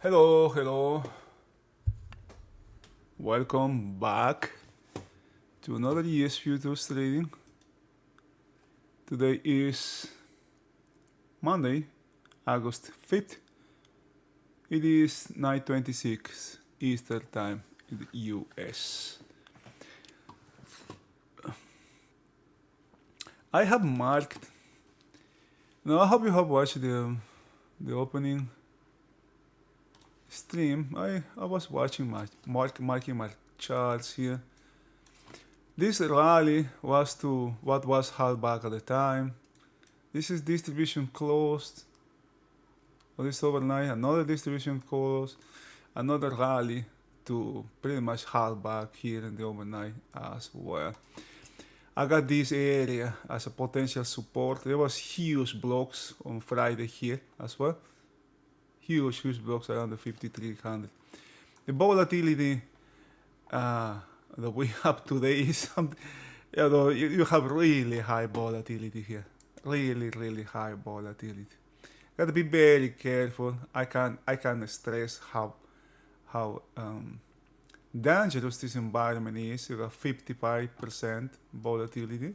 Hello, hello. Welcome back to another ES Futures Trading. Today is Monday, August 5th. It is 9:26 Eastern Time in the US. I have marked. Now I hope you have watched the opening stream. I was watching marking my charts here. This rally was to what was held back at the time. This is distribution closed. For this overnight, another distribution closed, another rally to pretty much hold back here in the overnight as well. I got this area as a potential support. There was huge blocks on Friday here as well. Huge blocks around the 5300. The volatility that we have today is something, you have really high volatility here. Really high volatility. Gotta be very careful. I can't stress how dangerous this environment is. You got 55% volatility.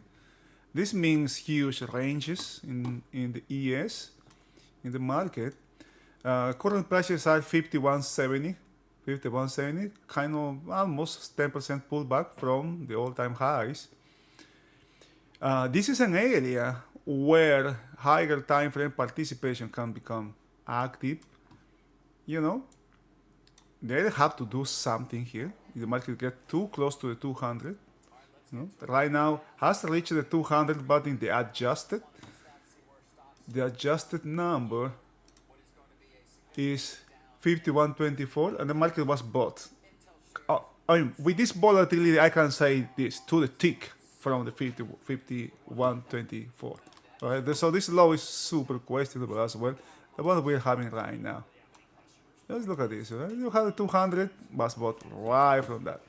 This means huge ranges in the ES, in the market. Current prices are 51.70, kind of almost 10% pullback from the all-time highs. This is an area where higher time frame participation can become active. They have to do something here. The market get too close to the 200. Right now has reached the 200, but in the adjusted number is 51.24, and the market was bought. With this volatility, I can say this to the tick from the 51.24. Right? So this low is super questionable as well. The one we're having right now. Let's look at this. Right? You have the 200, was bought right from that.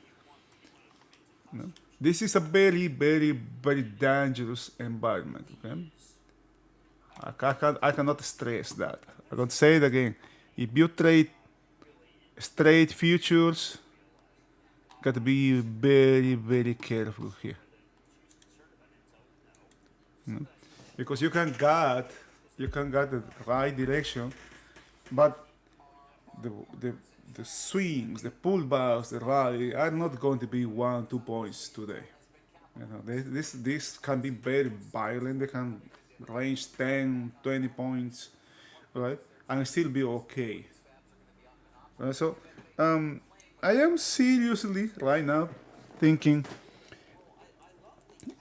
This is a very dangerous environment. Okay, I cannot stress that. I'm going to say it again. If you trade straight futures, got to be very careful here. Because you can get the right direction, but the swings, the pullbacks, the rally are not going to be 1-2 points today. This can be very violent. They can range 10-20 points, right, and still be okay. So I am seriously right now thinking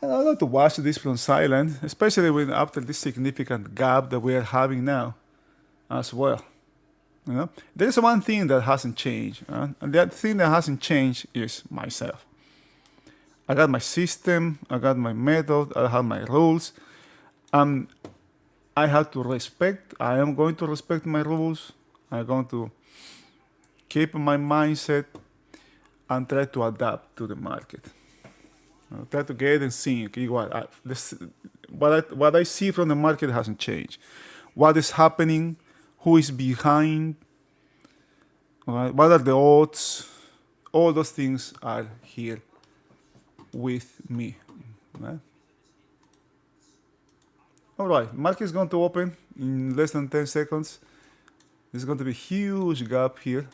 I like to watch this from silent, especially when after this significant gap that we are having now as well. There's one thing that hasn't changed, and that thing that hasn't changed is myself. I got my system, I got my method, I have my rules. I have to respect. I am going to respect my rules. I'm going to keep my mindset and try to adapt to the market. Try to get and see what I see from the market hasn't changed. What is happening? Who is behind? What are the odds? All those things are here with me. Right? All right, market is going to open in less than 10 seconds. There's going to be a huge gap here.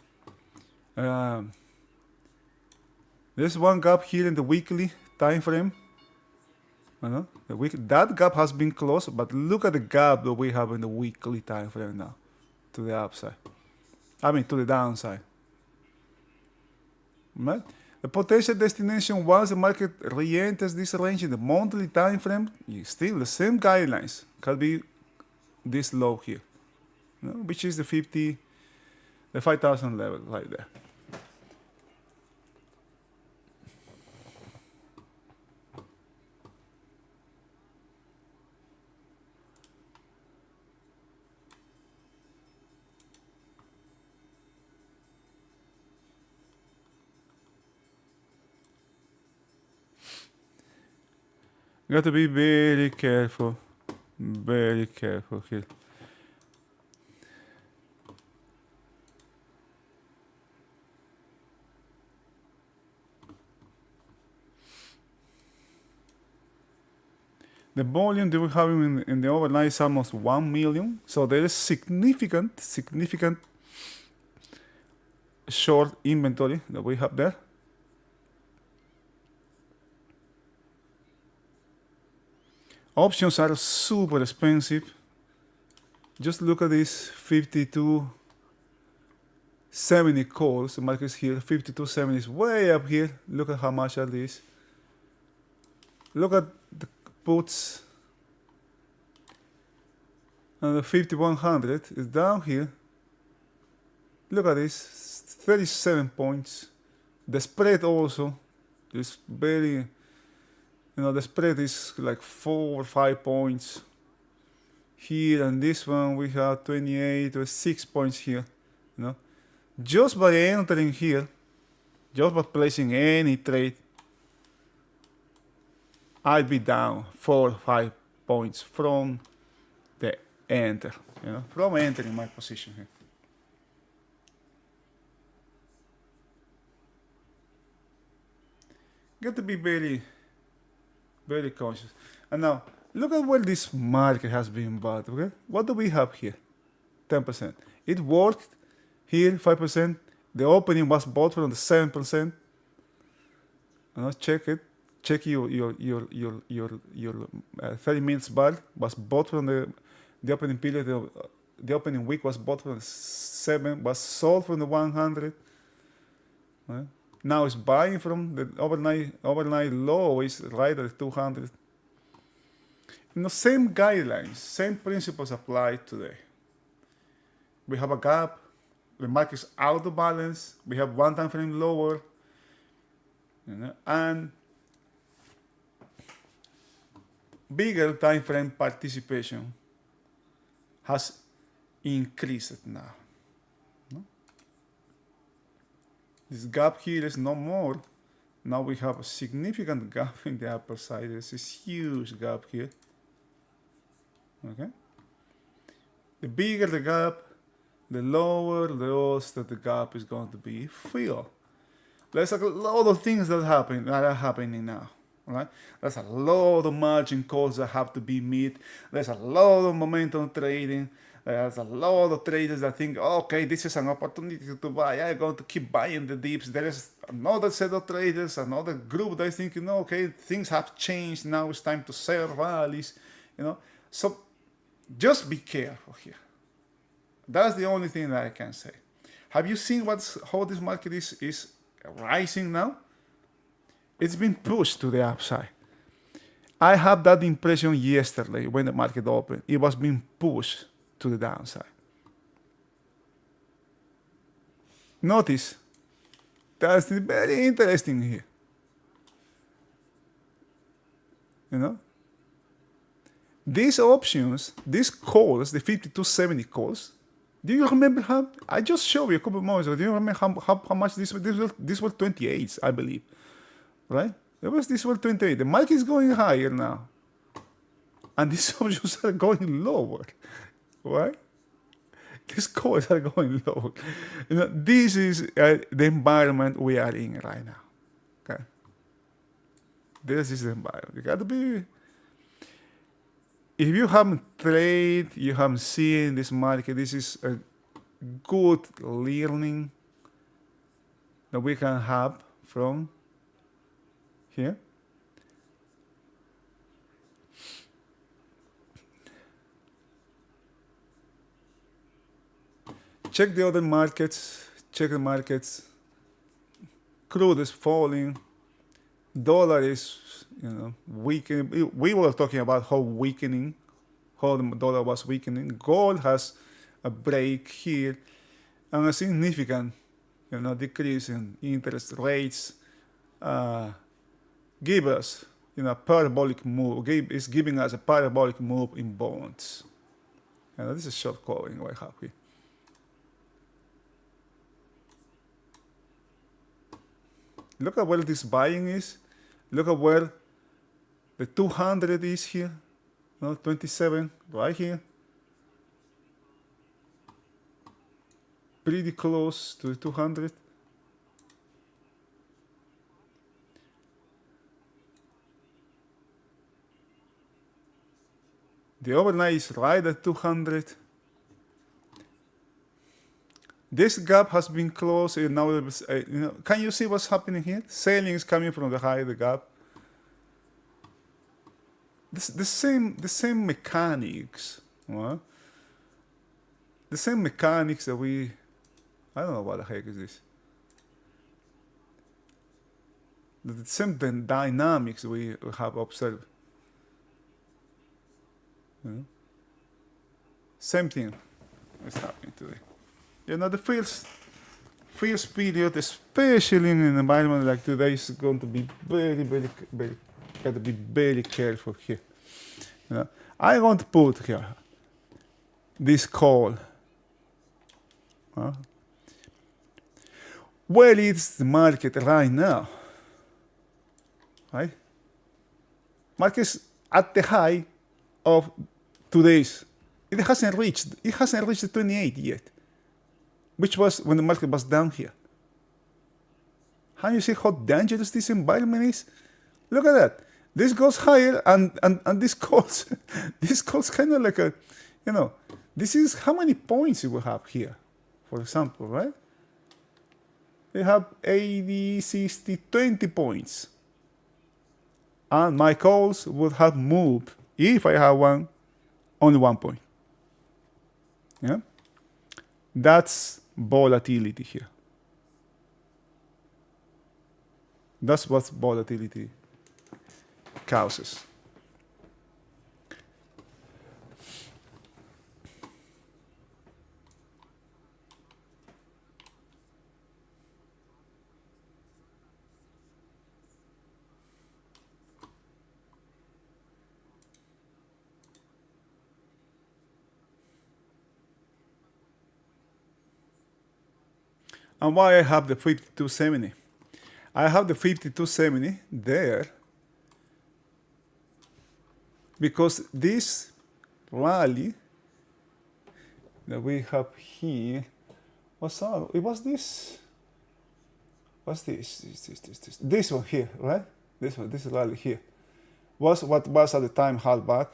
There's one gap here in the weekly time frame. That gap has been closed, but look at the gap that we have in the weekly time frame now to the upside. To the downside. Right? The potential destination once the market re-enters this range in the monthly time frame is still the same guidelines. Can be this low here, which is the 5,000 level right there. You got to be very careful here. The volume that we have in the overnight is almost 1 million. So there is significant short inventory that we have there. Options are super expensive. Just look at this 5270 calls. The market is here. 5270 is way up here. Look at how much are these. Look at the puts. And the 5100 is down here. Look at this. 37 points. The spread also is very, the spread is like 4 or 5 points here, and this one we have 28 or 6 points here. Just by entering here, just by placing any trade, I'll be down 4 or 5 points from the enter, from entering my position here. Got to be very, very conscious. And now, look at where this market has been bought, okay? What do we have here? 10%. It worked here, 5%. The opening was bought from the 7%. Check it. Check your 30 minutes bar was bought from the opening period. The opening week was bought from the 7, was sold from the 100. Right? Now it's buying from the overnight low is right at 200. Same guidelines, same principles apply today. We have a gap, the market is out of balance, we have one time frame lower, and bigger time frame participation has increased now. This gap here is no more. Now we have a significant gap in the upper side. There's this huge gap here. Okay. The bigger the gap, the lower the odds that the gap is going to be filled. There's a lot of things that are happening now. Right? There's a lot of margin calls that have to be met. There's a lot of momentum trading. There's a lot of traders that think, okay, this is an opportunity to buy. I'm going to keep buying the dips. There is another set of traders, another group that is thinking, okay, things have changed. Now it's time to sell rallies. So just be careful here. That's the only thing that I can say. Have you seen how this market is rising now? It's been pushed to the upside. I had that impression yesterday when the market opened. It was being pushed to the downside. Notice, that's very interesting here. These options, these calls, the 5270 calls, do you remember how? I just showed you a couple of moments ago. Do you remember how much this were 28s, I believe, right? This were 28. The market is going higher now, and these options are going lower. Right? These calls are going low. This is the environment we are in right now. Okay? This is the environment. You got to be. If you haven't traded, you haven't seen this market, this is a good learning that we can have from here. Check the other markets, check the markets. Crude is falling. Dollar is, weakening. We were talking about how the dollar was weakening. Gold has a break here and a significant, decrease in interest rates. Give us, parabolic move. Is giving us a parabolic move in bonds. This is short calling what I have here. Look at where this buying is. Look at where the 200 is here. 27 right here. Pretty close to the 200. The overnight is right at 200. This gap has been closed, and now can you see what's happening here? Selling is coming from the high of the gap. The same mechanics, the same mechanics that I don't know what the heck is this. The same dynamics we have observed. Same thing is happening today. The first period, especially in an environment like today, is going to be very, very, very, got to be very careful here. I want to put here this call. Where is the market right now? Right? Market's at the high of today's. It hasn't reached the 28 yet, which was when the market was down here. How you see how dangerous this environment is? Look at that. This goes higher and this calls kind of like a, this is how many points you will have here, for example, right? You have 80, 60, 20 points. And my calls would have moved, if I have one, only 1 point. Yeah? That's volatility here. That's what volatility causes. And why I have the 5270? I have the 5270 there because this rally that we have here was it was this. What's this? This one here, right? This rally here was what was at the time held back.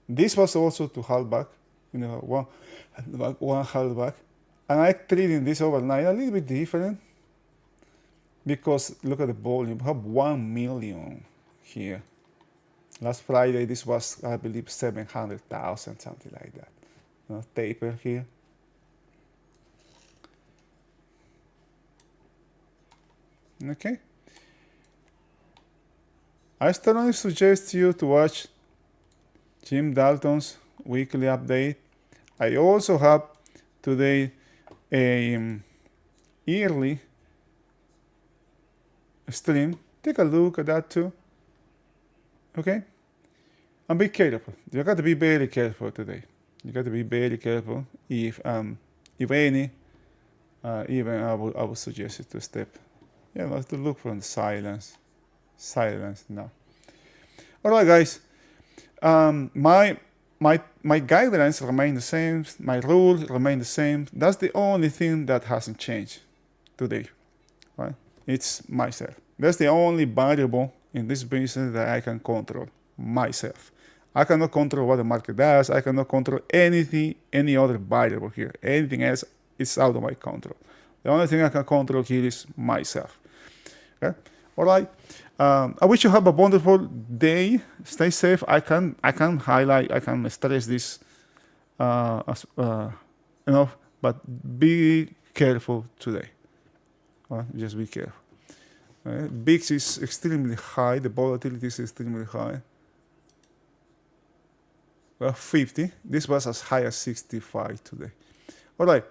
This was also to hold back, one held back. And I treating this overnight a little bit different because look at the volume. We have 1 million here. Last Friday, this was, I believe, 700,000, something like that. Taper here. Okay. I strongly suggest you to watch Jim Dalton's weekly update. I also have today a yearly stream. Take a look at that too. Okay? And be careful. You got to be very careful today. You got to be very careful. If any, even I would suggest you to step. To look for the silence. Silence now. All right, guys. My guidelines remain the same. My rules remain the same. That's the only thing that hasn't changed today, right? It's myself. That's the only variable in this business that I can control, myself. I cannot control what the market does. I cannot control any other variable here. Anything else is out of my control. The only thing I can control here is myself. Okay? All right. I wish you have a wonderful day. Stay safe. I can highlight, I can stress this, but be careful today. Just be careful. VIX is extremely high. The volatility is extremely high. Well, 50. This was as high as 65 today. All right.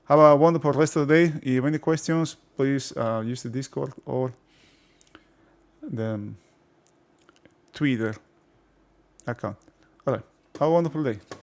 Have a wonderful rest of the day. If you have any questions, please use the Discord or the Twitter account. All right. Have a wonderful day.